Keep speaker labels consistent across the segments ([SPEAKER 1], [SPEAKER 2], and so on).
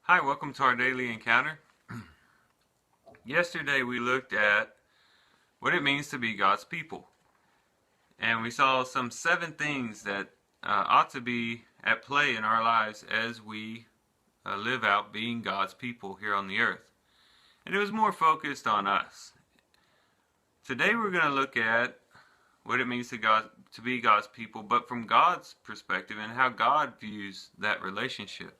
[SPEAKER 1] Hi, welcome to our daily encounter. Yesterday we looked at what it means to be God's people, and we saw some 7 things that ought to be at play in our lives as we live out being God's people here on the earth. And it was more focused on us. Today we're going to look at what it means to be God's people, but from God's perspective and how God views that relationship.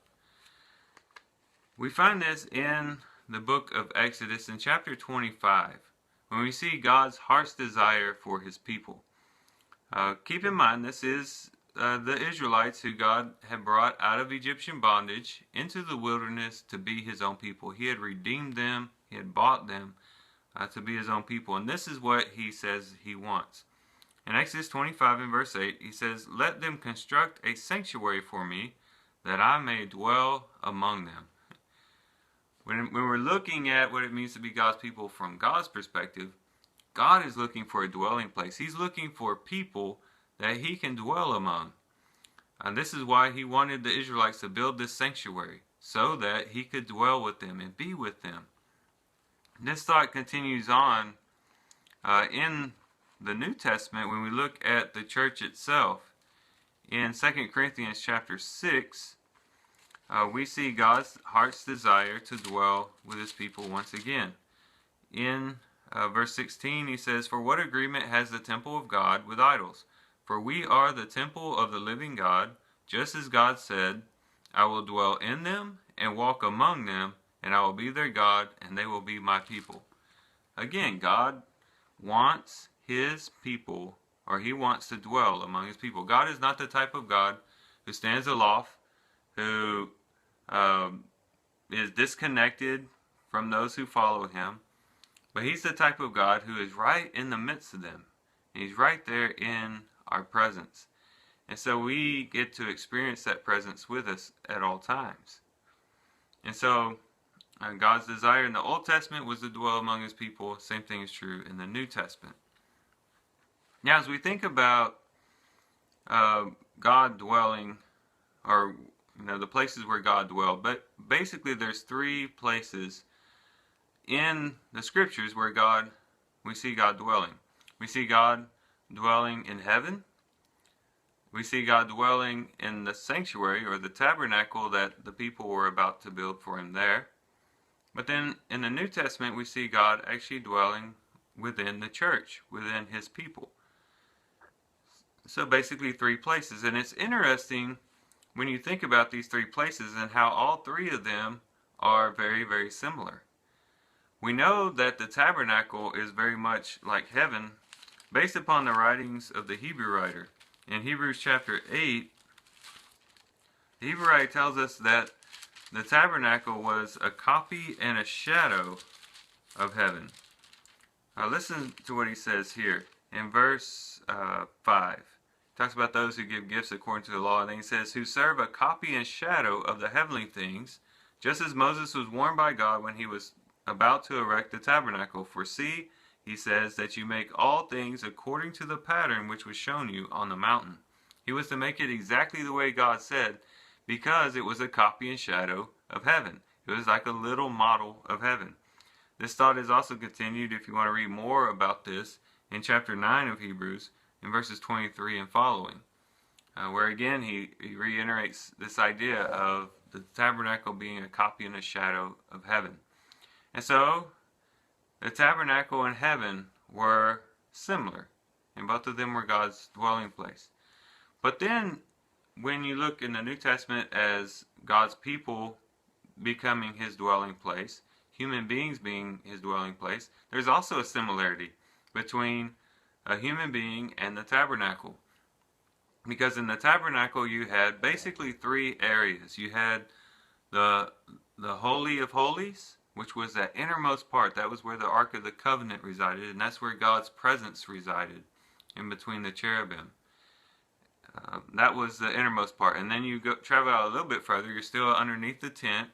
[SPEAKER 1] We find this in the book of Exodus in chapter 25, when we see God's heart's desire for his people. Keep in mind, this is the Israelites who God had brought out of Egyptian bondage into the wilderness to be his own people. He had redeemed them, he had bought them to be his own people. And this is what he says he wants. In Exodus 25 and verse 8, he says, "Let them construct a sanctuary for me, that I may dwell among them." When we're looking at what it means to be God's people from God's perspective, God is looking for a dwelling place. He's looking for people that he can dwell among. And this is why he wanted the Israelites to build this sanctuary, so that he could dwell with them and be with them. This thought continues on in the New Testament when we look at the church itself. In 2 Corinthians chapter 6, we see God's heart's desire to dwell with his people once again. In verse 16, he says, "For what agreement has the temple of God with idols? For we are the temple of the living God, just as God said, 'I will dwell in them and walk among them, and I will be their God, and they will be my people.'" Again, God wants his people, or he wants to dwell among his people. God is not the type of God who stands aloft, who is disconnected from those who follow him, but he's the type of God who is right in the midst of them. And he's right there in our presence. And so we get to experience that presence with us at all times. And so God's desire in the Old Testament was to dwell among his people. Same thing is true in the New Testament. Now, as we think about God dwelling, or the places where God dwelled, but basically there's 3 places in the scriptures where we see God dwelling. We see God dwelling in heaven. We see God dwelling in the sanctuary, or the tabernacle that the people were about to build for him there. But then in the New Testament, we see God actually dwelling within the church, within his people. So basically 3 places. And it's interesting when you think about these 3 places and how all 3 of them are very, very similar. We know that the tabernacle is very much like heaven based upon the writings of the Hebrew writer. In Hebrews chapter 8, the Hebrew writer tells us that the tabernacle was a copy and a shadow of heaven. Listen to what he says here in verse 5. He talks about those who give gifts according to the law, and then he says, "Who serve a copy and shadow of the heavenly things, just as Moses was warned by God when he was about to erect the tabernacle. For see, he says, that you make all things according to the pattern which was shown you on the mountain." He was to make it exactly the way God said, because it was a copy and shadow of heaven. It was like a little model of heaven. This thought is also continued, if you want to read more about this, in chapter 9 of Hebrews, in verses 23 and following, where again he reiterates this idea of the tabernacle being a copy and a shadow of heaven. And so the tabernacle and heaven were similar, and both of them were God's dwelling place. But then when you look in the New Testament as God's people becoming his dwelling place, human beings being his dwelling place, there's also a similarity between a human being and the tabernacle. Because in the tabernacle you had basically 3 areas. You had the Holy of Holies, which was that innermost part. That was where the Ark of the Covenant resided, and that's where God's presence resided, in between the cherubim. That was the innermost part. And then you travel out a little bit further, you're still underneath the tent,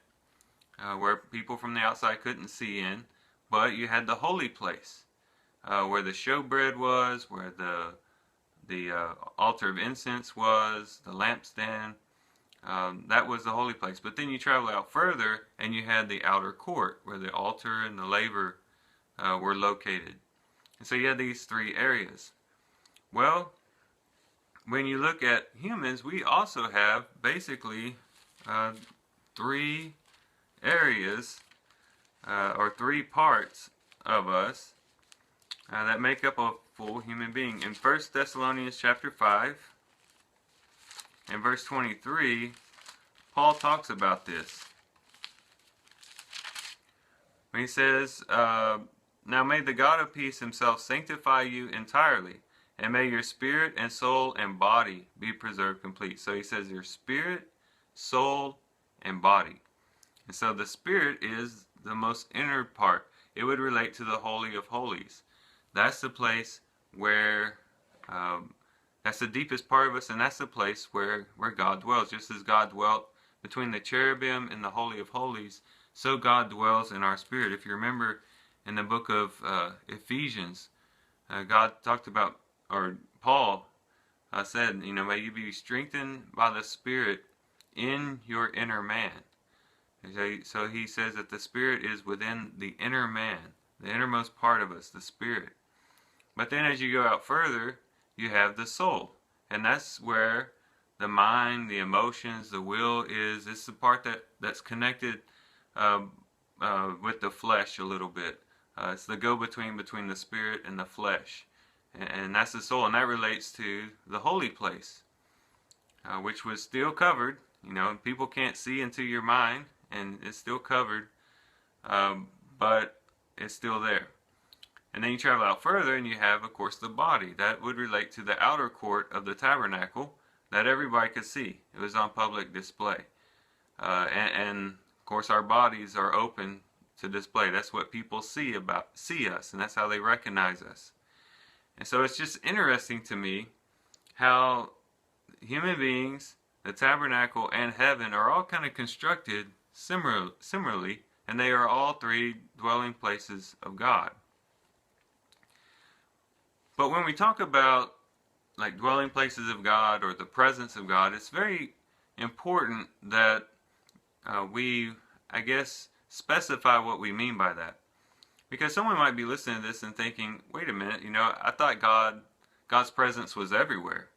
[SPEAKER 1] where people from the outside couldn't see in, but you had the holy place, where the showbread was, where the altar of incense was, the lampstand, That was the holy place. But then you travel out further, and you had the outer court, where the altar and the laver were located. And so you had these three areas. Well, when you look at humans, we also have basically three areas or three parts of us that make up a full human being. In 1 Thessalonians chapter 5 and verse 23, Paul talks about this. He says, now may the God of peace himself sanctify you entirely, and may your spirit and soul and body be preserved complete. So he says your spirit, soul, and body. And so the spirit is the most inner part. It would relate to the Holy of Holies. That's the place where, that's the deepest part of us, and that's the place where God dwells. Just as God dwelt between the cherubim and the Holy of Holies, so God dwells in our spirit. If you remember in the book of Ephesians, God talked about, or Paul said, may you be strengthened by the Spirit in your inner man. So he says that the Spirit is within the inner man, the innermost part of us, the Spirit. But then as you go out further, you have the soul. And that's where the mind, the emotions, the will is. It's the part that's connected with the flesh a little bit. It's the go-between between the spirit and the flesh. And that's the soul. And that relates to the holy place, which was still covered. People can't see into your mind, and it's still covered, but it's still there. And then you travel out further, and you have, of course, the body. That would relate to the outer court of the tabernacle that everybody could see. It was on public display. And of course, our bodies are open to display. That's what people see us, and that's how they recognize us. And so it's just interesting to me how human beings, the tabernacle, and heaven are all kind of constructed similarly, and they are all three dwelling places of God. But when we talk about like dwelling places of God or the presence of God, it's very important that we, I guess, specify what we mean by that. Because someone might be listening to this and thinking, wait a minute, I thought God's presence was everywhere.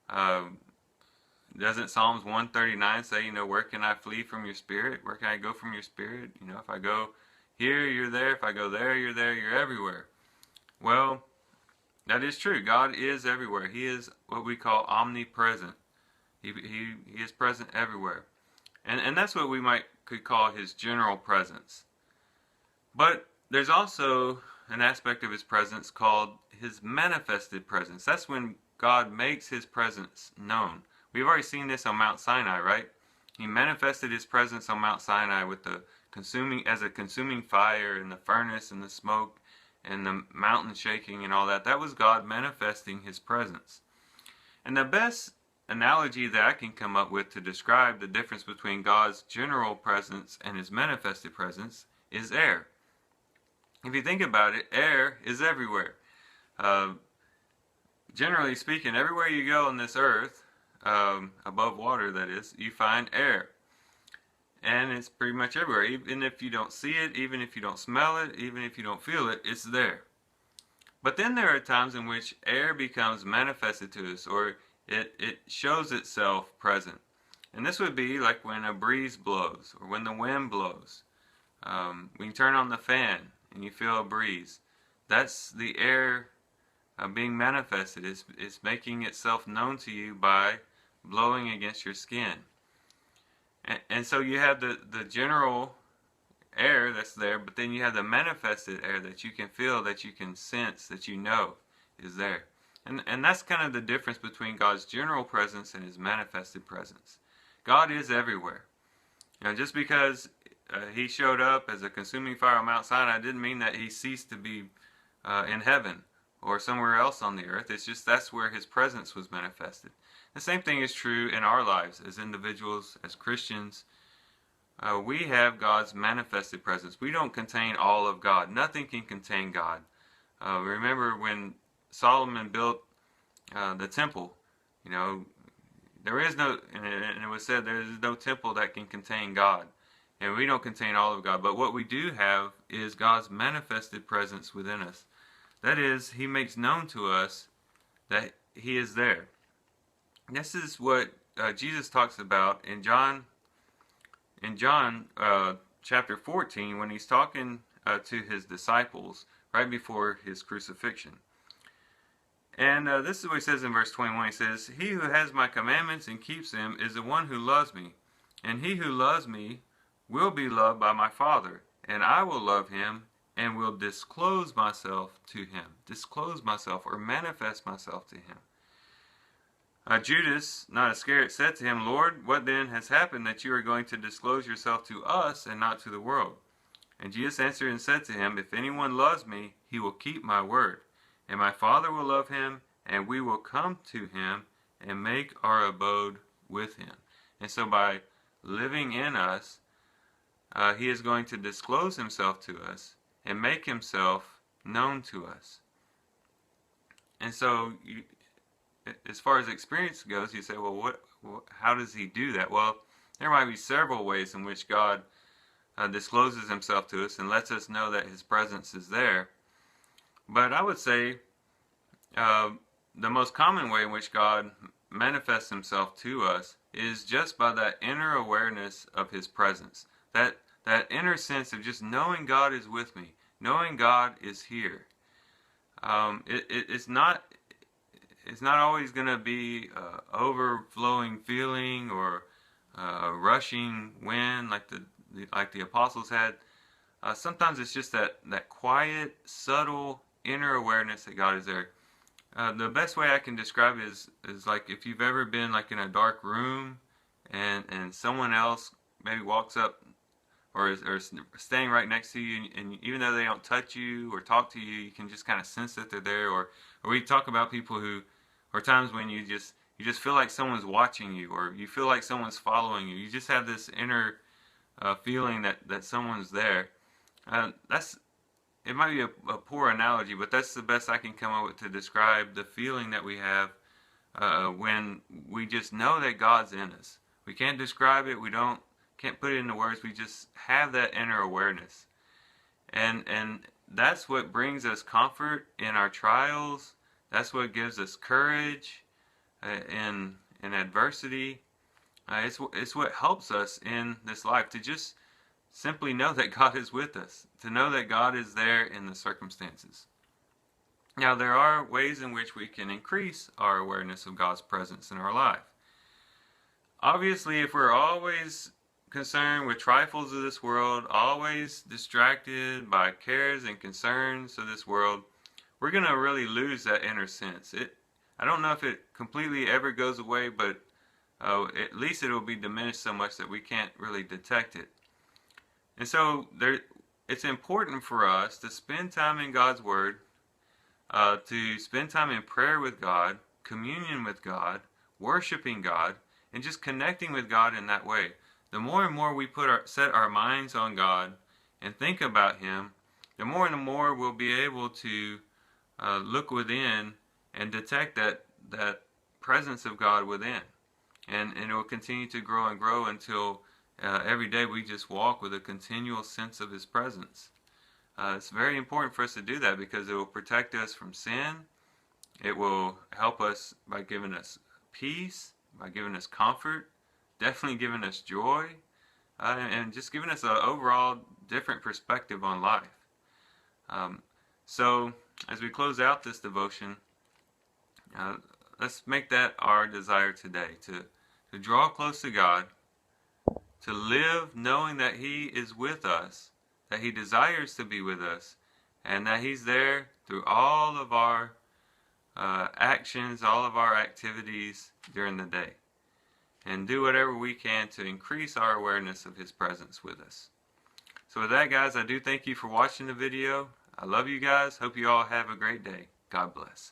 [SPEAKER 1] Doesn't Psalms 139 say, where can I flee from your spirit? Where can I go from your spirit? If I go here, you're there. If I go there, you're everywhere. Well, that is true. God is everywhere. He is what we call omnipresent. He is present everywhere. And that's what we could call his general presence. But there's also an aspect of his presence called his manifested presence. That's when God makes his presence known. We've already seen this on Mount Sinai, right? He manifested his presence on Mount Sinai with a consuming fire and the furnace and the smoke and the mountain shaking and all that. That was God manifesting his presence. And the best analogy that I can come up with to describe the difference between God's general presence and his manifested presence is air. If you think about it, air is everywhere. Generally speaking, everywhere you go on this earth, above water that is, you find air. And it's pretty much everywhere. Even if you don't see it, even if you don't smell it, even if you don't feel it, it's there. But then there are times in which air becomes manifested to us, or it shows itself present. And this would be like when a breeze blows, or when the wind blows. When you turn on the fan and you feel a breeze, that's the air being manifested. It's making itself known to you by blowing against your skin. And so you have the general air that's there, but then you have the manifested air that you can feel, that you can sense, that you know is there. And that's kind of the difference between God's general presence and his manifested presence. God is everywhere. Just because he showed up as a consuming fire on Mount Sinai didn't mean that he ceased to be in heaven or somewhere else on the earth. It's just that's where his presence was manifested. The same thing is true in our lives as individuals, as Christians. We have God's manifested presence. We don't contain all of God. Nothing can contain God. Remember when Solomon built the temple, there is no, and it was said, there is no temple that can contain God. And we don't contain all of God. But what we do have is God's manifested presence within us. That is, He makes known to us that He is there. This is what Jesus talks about in John chapter 14, when He's talking to His disciples right before His crucifixion. And this is what He says in verse 21. He says, "He who has my commandments and keeps them is the one who loves me. And he who loves me will be loved by my Father. And I will love him and will disclose myself to him." Disclose myself, or manifest myself to him. Judas, not Iscariot, said to him, "Lord, what then has happened that you are going to disclose yourself to us and not to the world?" And Jesus answered and said to him, "If anyone loves me, he will keep my word. And my Father will love him, and we will come to him and make our abode with him." And so by living in us, He is going to disclose Himself to us and make Himself known to us. And so, as far as experience goes, you say, well, how does He do that? Well, there might be several ways in which God discloses Himself to us and lets us know that His presence is there. But I would say the most common way in which God manifests Himself to us is just by that inner awareness of His presence. That inner sense of just knowing God is with me, knowing God is here. It's not always going to be overflowing feeling or a rushing wind like the apostles had. Sometimes it's just that quiet, subtle inner awareness that God is there. The best way I can describe it is like if you've ever been like in a dark room and someone else maybe walks up or is staying right next to you, and even though they don't touch you or talk to you, you can just kind of sense that they're there. Or we talk about people or times when you just feel like someone's watching you, or you feel like someone's following you. You just have this inner feeling that someone's there. It might be a poor analogy, but that's the best I can come up with to describe the feeling that we have when we just know that God's in us. We can't describe it. We can't put it into words. We just have that inner awareness, and that's what brings us comfort in our trials. That's what gives us courage in adversity. It's what helps us in this life to just simply know that God is with us, to know that God is there in the circumstances. Now, there are ways in which we can increase our awareness of God's presence in our life. Obviously, if we're always concerned with trifles of this world, always distracted by cares and concerns of this world, we're going to really lose that inner sense. I don't know if it completely ever goes away, but at least it will be diminished so much that we can't really detect it. And so it's important for us to spend time in God's Word, to spend time in prayer with God, communion with God, worshiping God, and just connecting with God in that way. The more and more we set our minds on God and think about Him, the more and more we'll be able to look within and detect that presence of God within. And it will continue to grow and grow until every day we just walk with a continual sense of His presence. It's very important for us to do that because it will protect us from sin. It will help us by giving us peace, by giving us comfort, definitely giving us joy, and just giving us an overall different perspective on life. So as we close out this devotion, let's make that our desire today, to draw close to God, to live knowing that He is with us, that He desires to be with us, and that He's there through all of our actions, all of our activities during the day. And do whatever we can to increase our awareness of His presence with us. So with that, guys, I do thank you for watching the video. I love you guys. Hope you all have a great day. God bless.